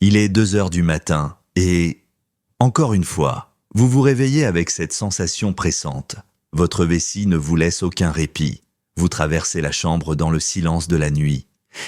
Il est 2 heures du matin et, encore une fois, vous vous réveillez avec cette sensation pressante. Votre vessie ne vous laisse aucun répit. Vous traversez la chambre dans le silence de la nuit.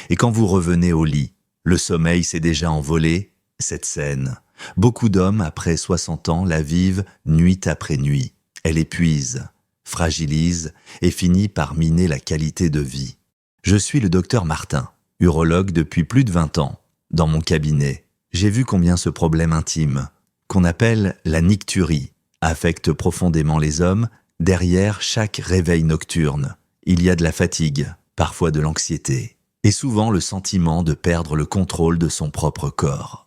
Et quand vous revenez au lit, le sommeil s'est déjà envolé. Cette scène, beaucoup d'hommes après 60 ans la vivent nuit après nuit. Elle épuise, fragilise et finit par miner la qualité de vie. Je suis le docteur Martin, urologue depuis plus de 20 ans. Dans mon cabinet, j'ai vu combien ce problème intime, qu'on appelle la nicturie, affecte profondément les hommes. Derrière chaque réveil nocturne, il y a de la fatigue, parfois de l'anxiété, et souvent le sentiment de perdre le contrôle de son propre corps.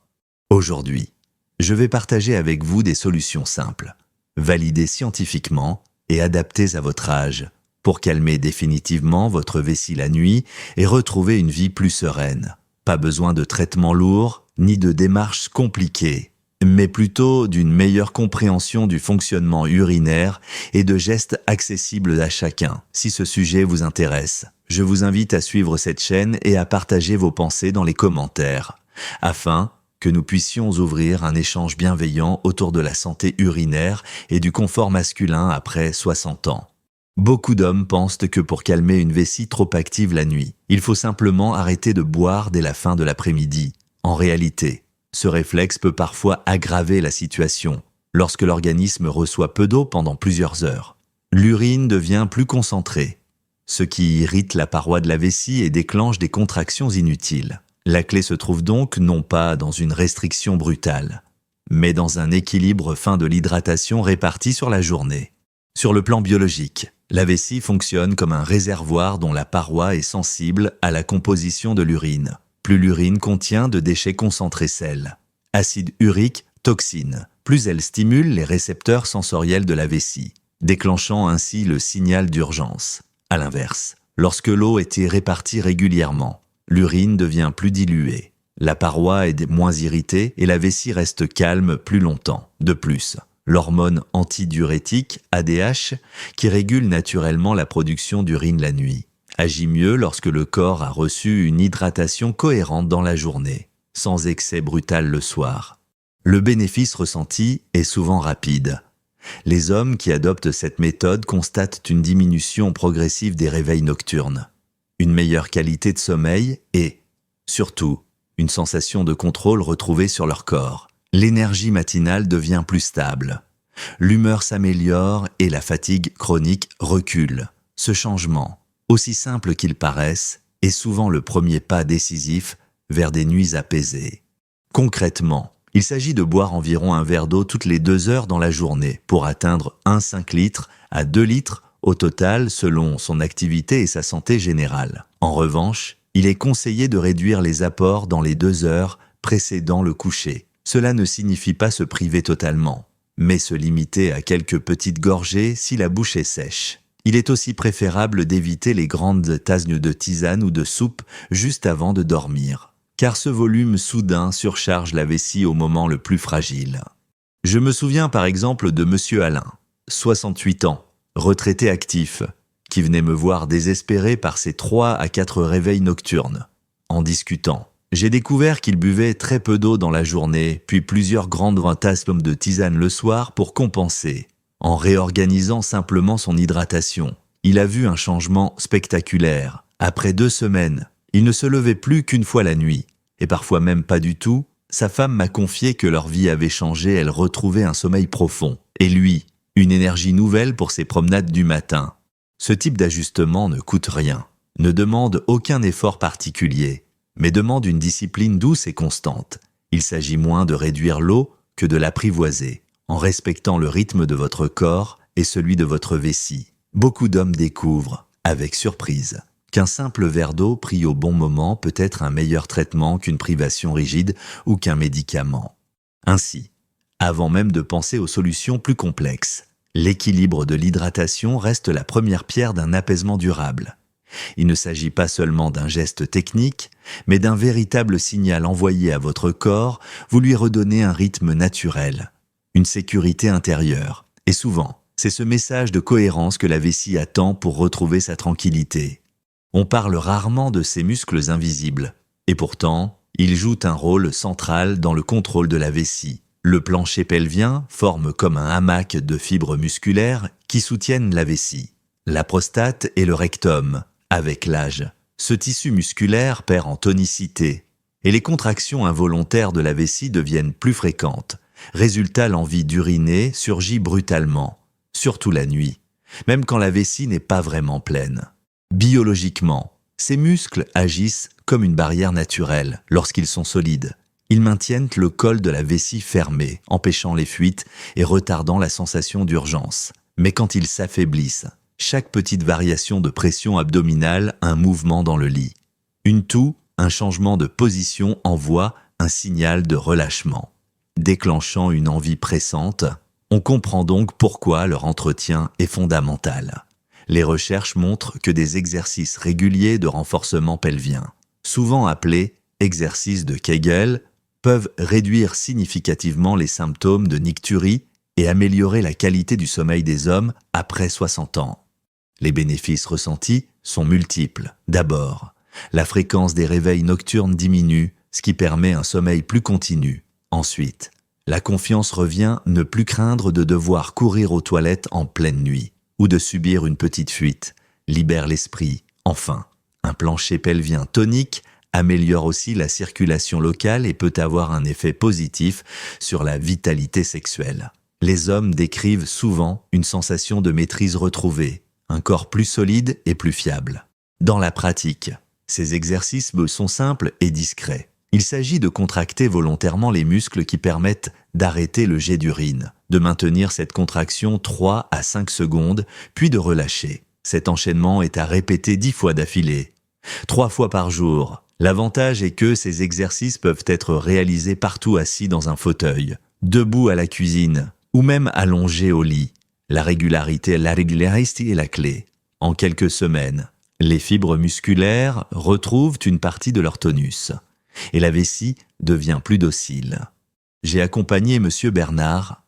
Aujourd'hui, je vais partager avec vous des solutions simples, validées scientifiquement et adaptées à votre âge, pour calmer définitivement votre vessie la nuit et retrouver une vie plus sereine. Pas besoin de traitements lourds, ni de démarches compliquées, mais plutôt d'une meilleure compréhension du fonctionnement urinaire et de gestes accessibles à chacun. Si ce sujet vous intéresse, je vous invite à suivre cette chaîne et à partager vos pensées dans les commentaires, afin que nous puissions ouvrir un échange bienveillant autour de la santé urinaire et du confort masculin après 60 ans. Beaucoup d'hommes pensent que pour calmer une vessie trop active la nuit, il faut simplement arrêter de boire dès la fin de l'après-midi. En réalité, ce réflexe peut parfois aggraver la situation lorsque l'organisme reçoit peu d'eau pendant plusieurs heures. L'urine devient plus concentrée, ce qui irrite la paroi de la vessie et déclenche des contractions inutiles. La clé se trouve donc non pas dans une restriction brutale, mais dans un équilibre fin de l'hydratation réparti sur la journée. Sur le plan biologique, la vessie fonctionne comme un réservoir dont la paroi est sensible à la composition de l'urine. Plus l'urine contient de déchets concentrés sel, acide urique, toxines, plus elle stimule les récepteurs sensoriels de la vessie, déclenchant ainsi le signal d'urgence. À l'inverse, lorsque l'eau était répartie régulièrement, l'urine devient plus diluée, la paroi est moins irritée et la vessie reste calme plus longtemps. De plus, l'hormone antidiurétique, ADH, qui régule naturellement la production d'urine la nuit, agit mieux lorsque le corps a reçu une hydratation cohérente dans la journée, sans excès brutal le soir. Le bénéfice ressenti est souvent rapide. Les hommes qui adoptent cette méthode constatent une diminution progressive des réveils nocturnes, une meilleure qualité de sommeil et, surtout, une sensation de contrôle retrouvée sur leur corps. L'énergie matinale devient plus stable. L'humeur s'améliore et la fatigue chronique recule. Ce changement, aussi simple qu'il paraisse, est souvent le premier pas décisif vers des nuits apaisées. Concrètement, il s'agit de boire environ un verre d'eau toutes les 2 heures dans la journée pour atteindre 1,5 litres à 2 litres au total selon son activité et sa santé générale. En revanche, il est conseillé de réduire les apports dans les 2 heures précédant le coucher. Cela ne signifie pas se priver totalement, mais se limiter à quelques petites gorgées si la bouche est sèche. Il est aussi préférable d'éviter les grandes tasses de tisane ou de soupe juste avant de dormir, car ce volume soudain surcharge la vessie au moment le plus fragile. Je me souviens par exemple de Monsieur Alain, 68 ans, retraité actif, qui venait me voir désespéré par ses 3 à 4 réveils nocturnes. En discutant, j'ai découvert qu'il buvait très peu d'eau dans la journée, puis plusieurs grandes tasses de tisane le soir pour compenser. En réorganisant simplement son hydratation, il a vu un changement spectaculaire. Après 2 semaines, il ne se levait plus qu'une fois la nuit, et parfois même pas du tout. Sa femme m'a confié que leur vie avait changé, elle retrouvait un sommeil profond. Et lui, une énergie nouvelle pour ses promenades du matin. Ce type d'ajustement ne coûte rien, ne demande aucun effort particulier, mais demande une discipline douce et constante. Il s'agit moins de réduire l'eau que de l'apprivoiser, en respectant le rythme de votre corps et celui de votre vessie. Beaucoup d'hommes découvrent, avec surprise, qu'un simple verre d'eau pris au bon moment peut être un meilleur traitement qu'une privation rigide ou qu'un médicament. Ainsi, avant même de penser aux solutions plus complexes, l'équilibre de l'hydratation reste la première pierre d'un apaisement durable. Il ne s'agit pas seulement d'un geste technique, mais d'un véritable signal envoyé à votre corps, vous lui redonnez un rythme naturel, une sécurité intérieure. Et souvent, c'est ce message de cohérence que la vessie attend pour retrouver sa tranquillité. On parle rarement de ces muscles invisibles, et pourtant, Ils jouent un rôle central dans le contrôle de la vessie. Le plancher pelvien forme comme un hamac de fibres musculaires qui soutiennent la vessie. La prostate et le rectum, avec l'âge. Ce tissu musculaire perd en tonicité et les contractions involontaires de la vessie deviennent plus fréquentes. Résultat, l'envie d'uriner surgit brutalement, surtout la nuit, même quand la vessie n'est pas vraiment pleine. Biologiquement, ces muscles agissent comme une barrière naturelle lorsqu'ils sont solides. Ils maintiennent le col de la vessie fermé, empêchant les fuites et retardant la sensation d'urgence. Mais quand ils s'affaiblissent, chaque petite variation de pression abdominale, un mouvement dans le lit. Une toux, un changement de position envoie un signal de relâchement. Déclenchant une envie pressante, on comprend donc pourquoi leur entretien est fondamental. Les recherches montrent que des exercices réguliers de renforcement pelvien, souvent appelés exercices de Kegel, peuvent réduire significativement les symptômes de nicturie et améliorer la qualité du sommeil des hommes après 60 ans. Les bénéfices ressentis sont multiples. D'abord, la fréquence des réveils nocturnes diminue, ce qui permet un sommeil plus continu. Ensuite, la confiance revient, ne plus craindre de devoir courir aux toilettes en pleine nuit ou de subir une petite fuite, libère l'esprit. Enfin, un plancher pelvien tonique améliore aussi la circulation locale et peut avoir un effet positif sur la vitalité sexuelle. Les hommes décrivent souvent une sensation de maîtrise retrouvée, un corps plus solide et plus fiable. Dans la pratique, ces exercices sont simples et discrets. Il s'agit de contracter volontairement les muscles qui permettent d'arrêter le jet d'urine, de maintenir cette contraction 3 à 5 secondes, puis de relâcher. Cet enchaînement est à répéter 10 fois d'affilée, 3 fois par jour. L'avantage est que ces exercices peuvent être réalisés partout assis dans un fauteuil, debout à la cuisine ou même allongé au lit. La régularité est la clé. En quelques semaines, les fibres musculaires retrouvent une partie de leur tonus et la vessie devient plus docile. J'ai accompagné M. Bernard,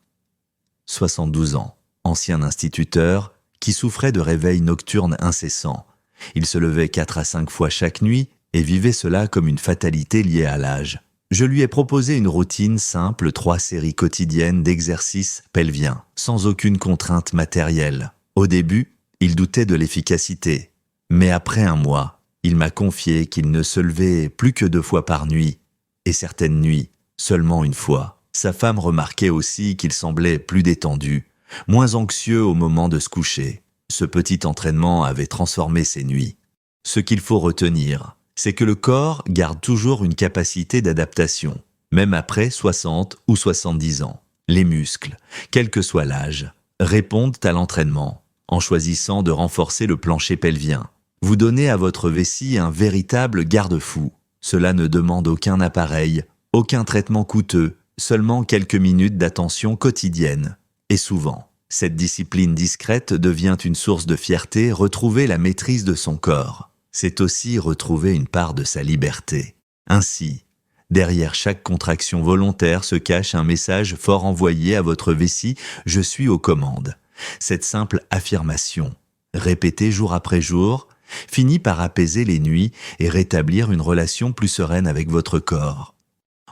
72 ans, ancien instituteur, qui souffrait de réveils nocturnes incessants. Il se levait 4 à 5 fois chaque nuit et vivait cela comme une fatalité liée à l'âge. Je lui ai proposé une routine simple, 3 séries quotidiennes d'exercices pelviens, sans aucune contrainte matérielle. Au début, il doutait de l'efficacité, mais après un mois, il m'a confié qu'il ne se levait plus que 2 fois par nuit, et certaines nuits, seulement 1 fois. Sa femme remarquait aussi qu'il semblait plus détendu, moins anxieux au moment de se coucher. Ce petit entraînement avait transformé ses nuits. Ce qu'il faut retenir, c'est que le corps garde toujours une capacité d'adaptation, même après 60 ou 70 ans. Les muscles, quel que soit l'âge, répondent à l'entraînement, en choisissant de renforcer le plancher pelvien. Vous donnez à votre vessie un véritable garde-fou. Cela ne demande aucun appareil, aucun traitement coûteux, seulement quelques minutes d'attention quotidienne. Et souvent, cette discipline discrète devient une source de fierté, retrouver la maîtrise de son corps. C'est aussi retrouver une part de sa liberté. Ainsi, derrière chaque contraction volontaire se cache un message fort envoyé à votre vessie « Je suis aux commandes ». Cette simple affirmation, répétée jour après jour, finit par apaiser les nuits et rétablir une relation plus sereine avec votre corps.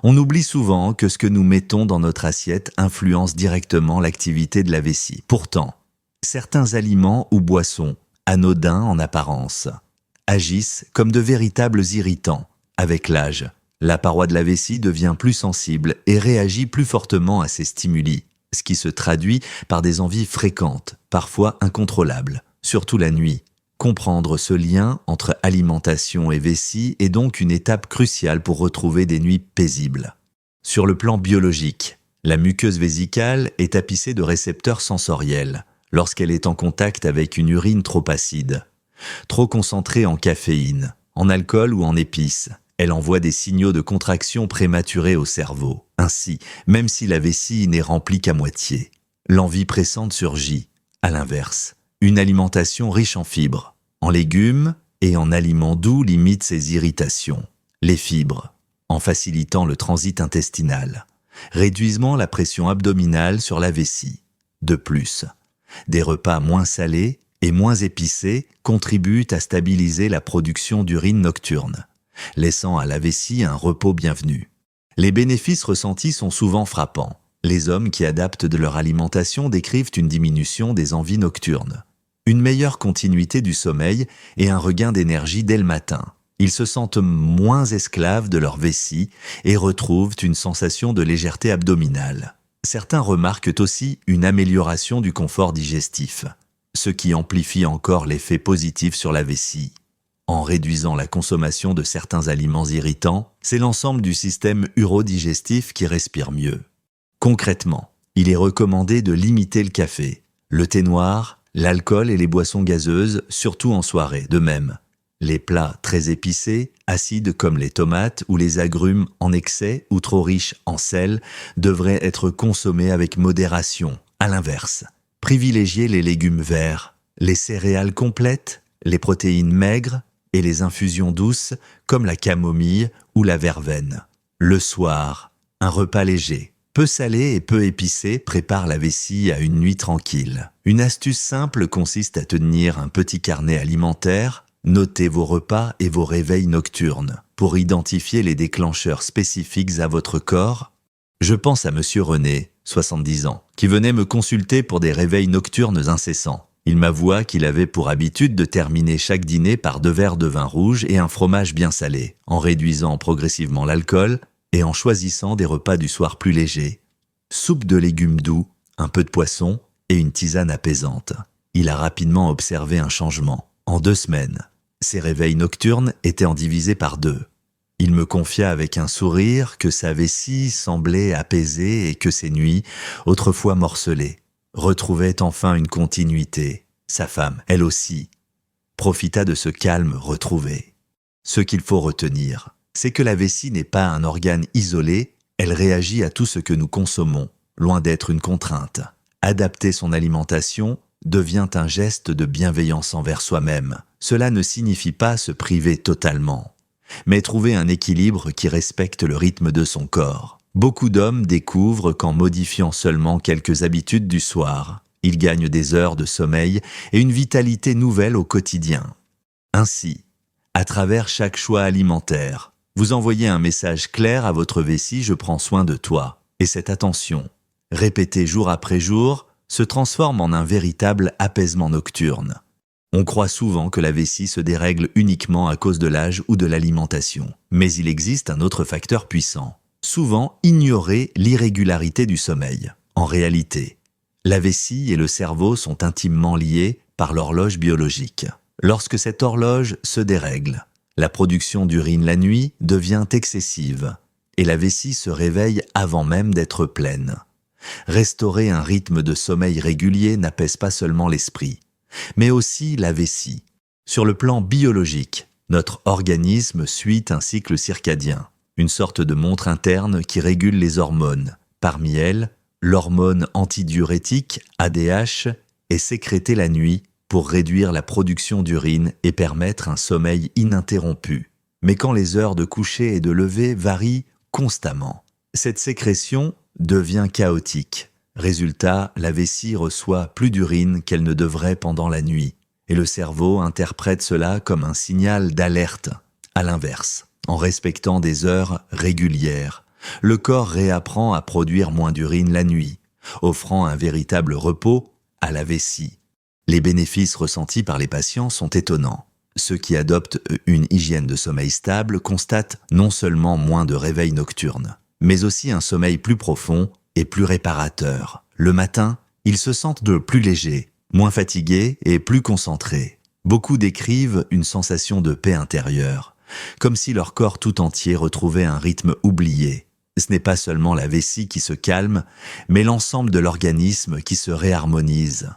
On oublie souvent que ce que nous mettons dans notre assiette influence directement l'activité de la vessie. Pourtant, certains aliments ou boissons, anodins en apparence, agissent comme de véritables irritants. Avec l'âge, la paroi de la vessie devient plus sensible et réagit plus fortement à ces stimuli, ce qui se traduit par des envies fréquentes, parfois incontrôlables, surtout la nuit. Comprendre ce lien entre alimentation et vessie est donc une étape cruciale pour retrouver des nuits paisibles. Sur le plan biologique, la muqueuse vésicale est tapissée de récepteurs sensoriels lorsqu'elle est en contact avec une urine trop acide, trop concentrée en caféine, en alcool ou en épices. Elle envoie des signaux de contraction prématurés au cerveau. Ainsi, même si la vessie n'est remplie qu'à moitié, l'envie pressante surgit. À l'inverse, une alimentation riche en fibres, en légumes et en aliments doux limite ces irritations. Les fibres, en facilitant le transit intestinal, réduisent la pression abdominale sur la vessie. De plus, des repas moins salés et moins épicés contribuent à stabiliser la production d'urine nocturne. laissant à la vessie un repos bienvenu. Les bénéfices ressentis sont souvent frappants. Les hommes qui adaptent de leur alimentation décrivent une diminution des envies nocturnes, une meilleure continuité du sommeil et un regain d'énergie dès le matin. Ils se sentent moins esclaves de leur vessie et retrouvent une sensation de légèreté abdominale. Certains remarquent aussi une amélioration du confort digestif, ce qui amplifie encore l'effet positif sur la vessie. En réduisant la consommation de certains aliments irritants, c'est l'ensemble du système urodigestif qui respire mieux. Concrètement, il est recommandé de limiter le café, le thé noir, l'alcool et les boissons gazeuses, surtout en soirée. De même, les plats très épicés, acides comme les tomates ou les agrumes en excès ou trop riches en sel devraient être consommés avec modération. À l'inverse, privilégiez les légumes verts, les céréales complètes, les protéines maigres et les infusions douces comme la camomille ou la verveine. Le soir, un repas léger, peu salé et peu épicé prépare la vessie à une nuit tranquille. Une astuce simple consiste à tenir un petit carnet alimentaire, notez vos repas et vos réveils nocturnes pour identifier les déclencheurs spécifiques à votre corps. Je pense à Monsieur René, 70 ans, qui venait me consulter pour des réveils nocturnes incessants. Il m'avoua qu'il avait pour habitude de terminer chaque dîner par 2 verres de vin rouge et un fromage bien salé, en réduisant progressivement l'alcool et en choisissant des repas du soir plus légers. Soupe de légumes doux, un peu de poisson et une tisane apaisante. Il a rapidement observé un changement. En 2 semaines, ses réveils nocturnes étaient en divisé par 2. Il me confia avec un sourire que sa vessie semblait apaisée et que ses nuits, autrefois morcelées, retrouvaient enfin une continuité. Sa femme, elle aussi, profita de ce calme retrouvé. Ce qu'il faut retenir, c'est que la vessie n'est pas un organe isolé, elle réagit à tout ce que nous consommons, loin d'être une contrainte. Adapter son alimentation devient un geste de bienveillance envers soi-même. Cela ne signifie pas se priver totalement, mais trouver un équilibre qui respecte le rythme de son corps. Beaucoup d'hommes découvrent qu'en modifiant seulement quelques habitudes du soir, ils gagnent des heures de sommeil et une vitalité nouvelle au quotidien. Ainsi, à travers chaque choix alimentaire, vous envoyez un message clair à votre vessie « Je prends soin de toi ». Et cette attention, répétée jour après jour, se transforme en un véritable apaisement nocturne. On croit souvent que la vessie se dérègle uniquement à cause de l'âge ou de l'alimentation. Mais il existe un autre facteur puissant. Souvent ignorer l'irrégularité du sommeil. En réalité, la vessie et le cerveau sont intimement liés par l'horloge biologique. Lorsque cette horloge se dérègle, la production d'urine la nuit devient excessive et la vessie se réveille avant même d'être pleine. Restaurer un rythme de sommeil régulier n'apaise pas seulement l'esprit, mais aussi la vessie. Sur le plan biologique, notre organisme suit un cycle circadien, une sorte de montre interne qui régule les hormones. Parmi elles, l'hormone antidiurétique, ADH, est sécrétée la nuit pour réduire la production d'urine et permettre un sommeil ininterrompu. Mais quand les heures de coucher et de lever varient constamment, cette sécrétion devient chaotique. Résultat, la vessie reçoit plus d'urine qu'elle ne devrait pendant la nuit, et le cerveau interprète cela comme un signal d'alerte. À l'inverse, en respectant des heures régulières, le corps réapprend à produire moins d'urine la nuit, offrant un véritable repos à la vessie. Les bénéfices ressentis par les patients sont étonnants. Ceux qui adoptent une hygiène de sommeil stable constatent non seulement moins de réveils nocturnes, mais aussi un sommeil plus profond et plus réparateur. Le matin, ils se sentent plus légers, moins fatigués et plus concentrés. Beaucoup décrivent une sensation de paix intérieure, comme si leur corps tout entier retrouvait un rythme oublié. Ce n'est pas seulement la vessie qui se calme, mais l'ensemble de l'organisme qui se réharmonise.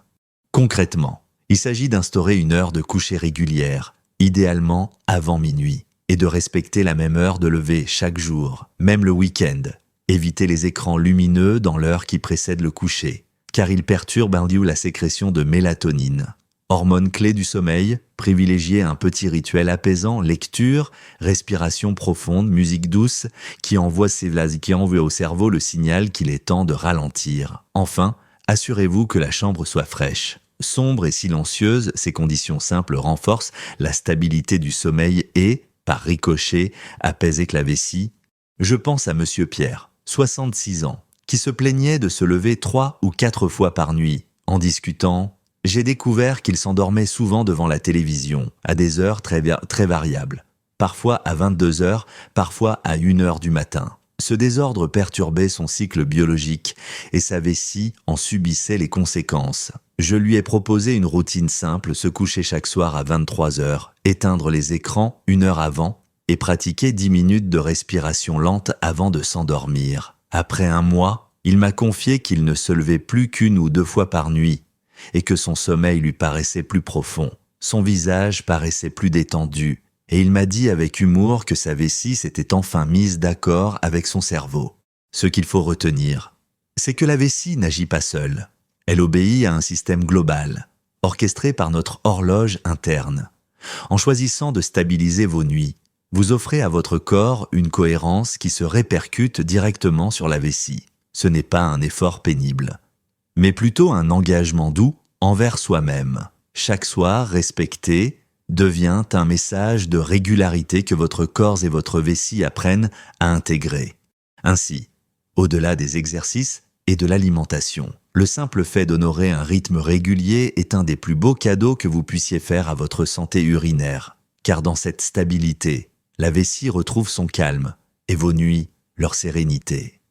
Concrètement, il s'agit d'instaurer une heure de coucher régulière, idéalement avant minuit, et de respecter la même heure de lever chaque jour, même le week-end. Évitez les écrans lumineux dans l'heure qui précède le coucher, car ils perturbent la sécrétion de mélatonine. Hormone clé du sommeil, privilégiez un petit rituel apaisant, lecture, respiration profonde, musique douce, qui envoie au cerveau le signal qu'il est temps de ralentir. Enfin, assurez-vous que la chambre soit fraîche. Sombre et silencieuse, ces conditions simples renforcent la stabilité du sommeil et, par ricochet, apaisait que la vessie. Je pense à Monsieur Pierre, 66 ans, qui se plaignait de se lever 3 ou 4 fois par nuit. En discutant, j'ai découvert qu'il s'endormait souvent devant la télévision, à des heures très variables, parfois à 22 heures, parfois à 1 heure du matin. Ce désordre perturbait son cycle biologique et sa vessie en subissait les conséquences. Je lui ai proposé une routine simple, se coucher chaque soir à 23 heures, éteindre les écrans 1 heure avant et pratiquer 10 minutes de respiration lente avant de s'endormir. Après 1 mois, il m'a confié qu'il ne se levait plus qu'1 ou 2 fois par nuit et que son sommeil lui paraissait plus profond. Son visage paraissait plus détendu et il m'a dit avec humour que sa vessie s'était enfin mise d'accord avec son cerveau. Ce qu'il faut retenir, c'est que la vessie n'agit pas seule. Elle obéit à un système global, orchestré par notre horloge interne. En choisissant de stabiliser vos nuits, vous offrez à votre corps une cohérence qui se répercute directement sur la vessie. Ce n'est pas un effort pénible, mais plutôt un engagement doux envers soi-même. Chaque soir respecté devient un message de régularité que votre corps et votre vessie apprennent à intégrer. Ainsi, au-delà des exercices et de l'alimentation, le simple fait d'honorer un rythme régulier est un des plus beaux cadeaux que vous puissiez faire à votre santé urinaire, car dans cette stabilité, la vessie retrouve son calme et vos nuits leur sérénité.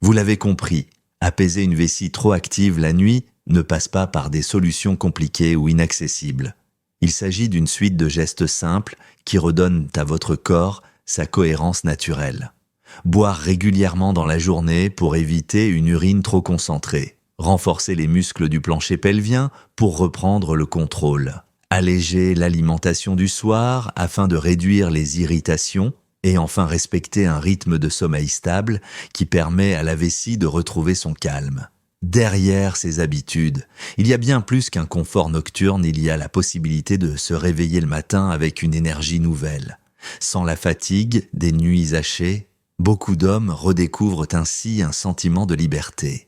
Vous l'avez compris, apaiser une vessie trop active la nuit ne passe pas par des solutions compliquées ou inaccessibles. Il s'agit d'une suite de gestes simples qui redonnent à votre corps sa cohérence naturelle. Boire régulièrement dans la journée pour éviter une urine trop concentrée. Renforcer les muscles du plancher pelvien pour reprendre le contrôle. Alléger l'alimentation du soir afin de réduire les irritations. Et enfin respecter un rythme de sommeil stable qui permet à la vessie de retrouver son calme. Derrière ces habitudes, il y a bien plus qu'un confort nocturne, il y a la possibilité de se réveiller le matin avec une énergie nouvelle. Sans la fatigue des nuits hachées, beaucoup d'hommes redécouvrent ainsi un sentiment de liberté,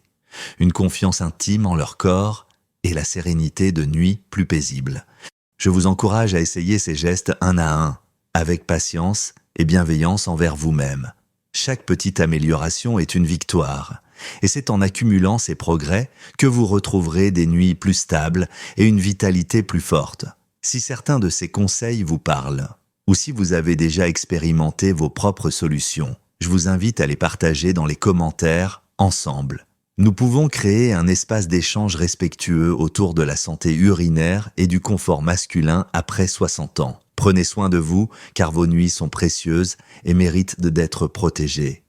une confiance intime en leur corps et la sérénité de nuits plus paisibles. Je vous encourage à essayer ces gestes un à un, avec patience et bienveillance envers vous-même. Chaque petite amélioration est une victoire, et c'est en accumulant ces progrès que vous retrouverez des nuits plus stables et une vitalité plus forte. Si certains de ces conseils vous parlent, ou si vous avez déjà expérimenté vos propres solutions, je vous invite à les partager dans les commentaires ensemble. Nous pouvons créer un espace d'échange respectueux autour de la santé urinaire et du confort masculin après 60 ans. Prenez soin de vous, car vos nuits sont précieuses et méritent d'être protégées.